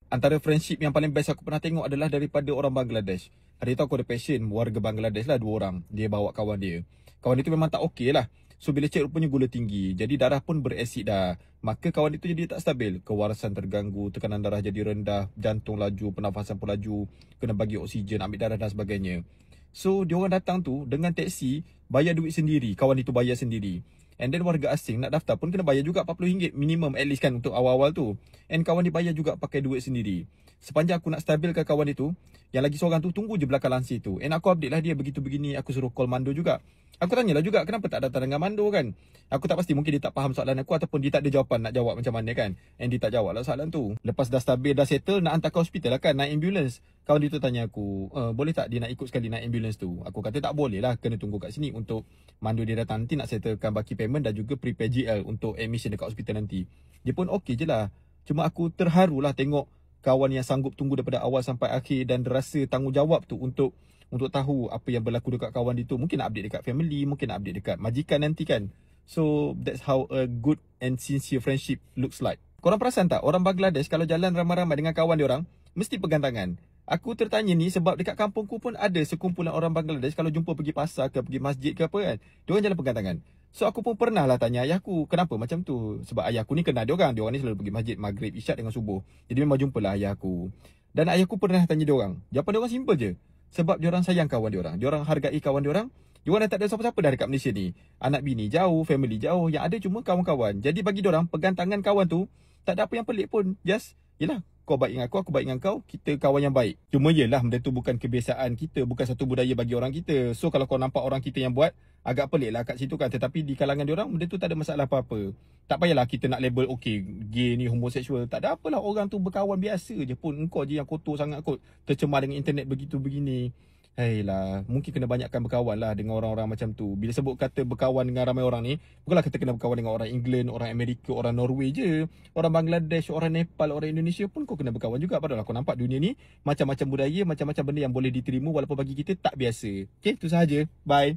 Antara friendship yang paling best aku pernah tengok adalah daripada orang Bangladesh. Hari tu aku ada passion warga Bangladesh lah, 2 orang. Dia bawa kawan dia. Kawan dia tu memang tak okey lah. So bila check rupanya gula tinggi. Jadi darah pun beresid dah. Maka kawan dia tu jadi tak stabil. Kewarasan terganggu, tekanan darah jadi rendah, jantung laju, pernafasan pun laju. Kena bagi oksigen, ambil darah dan sebagainya. So dia orang datang tu dengan teksi, bayar duit sendiri. Kawan itu bayar sendiri. And then warga asing nak daftar pun kena bayar juga RM40 minimum at least kan untuk awal-awal tu. And kawan dia bayar juga pakai duit sendiri. Sepanjang aku nak stabilkan kawan itu, yang lagi seorang tu tunggu je belakang lansir tu. And aku update lah dia begitu begini, aku suruh call Mando juga. Aku tanyalah juga kenapa tak datang dengan Mando kan. Aku tak pasti, mungkin dia tak faham soalan aku ataupun dia tak ada jawapan nak jawab macam mana kan. And dia tak jawab lah soalan tu. Lepas dah stabil, dah settle, nak hantar ke hospital lah kan, naik ambulance. Kawan dia tu tanya aku, boleh tak dia nak ikut sekali naik ambulance tu? Aku kata tak boleh lah, kena tunggu kat sini untuk Mando dia datang nanti nak settlekan baki payment dan juga prepare GL untuk admission dekat hospital nanti. Dia pun okey je lah. Cuma aku terharu lah tengok kawan yang sanggup tunggu daripada awal sampai akhir dan rasa tanggungjawab tu untuk tahu apa yang berlaku dekat kawan dia tu. Mungkin nak update dekat family, mungkin nak update dekat majikan nanti kan. So that's how a good and sincere friendship looks like. Korang perasan tak, orang Bangladesh kalau jalan ramai-ramai dengan kawan dia orang, mesti pegang tangan. Aku tertanya ni sebab dekat kampungku pun ada sekumpulan orang Bangladesh kalau jumpa pergi pasar ke pergi masjid ke apa kan, dia orang jalan pegang tangan. So aku pun pernah lah tanya ayahku, kenapa macam tu? Sebab ayahku ni kenal dia orang ni selalu pergi masjid maghrib, isyak dengan subuh. Jadi memang jumpalah ayahku. Dan ayahku pernah tanya dia orang. Jawapan dia orang simple je. Sebab dia orang sayang kawan dia orang. Dia orang hargai kawan dia orang. Dia orang dah tak ada siapa-siapa dah dekat Malaysia ni. Anak bini jauh, family jauh, yang ada cuma kawan-kawan. Jadi bagi dia orang pegang tangan kawan tu tak ada apa yang pelik pun. Just yelah, kau baik dengan aku baik dengan kau, kita kawan yang baik. Cuma yelah, benda tu bukan kebiasaan kita, bukan satu budaya bagi orang kita. So kalau kau nampak orang kita yang buat, agak pelik lah kat situ kan. Tetapi di kalangan diorang, benda tu tak ada masalah apa-apa. Tak payahlah kita nak label, okay, gay ni homoseksual. Tak ada apalah, orang tu berkawan biasa je pun. Engkau je yang kotor sangat kot, tercemar dengan internet begitu begini. Hei lah, mungkin kena banyakkan berkawan lah dengan orang-orang macam tu. Bila sebut kata berkawan dengan ramai orang ni, bukanlah kita kena berkawan dengan orang England, orang Amerika, orang Norway je. Orang Bangladesh, orang Nepal, orang Indonesia pun kau kena berkawan juga. Padahal kau nampak dunia ni macam-macam budaya, macam-macam benda yang boleh diterima walaupun bagi kita tak biasa. Okay, itu sahaja. Bye.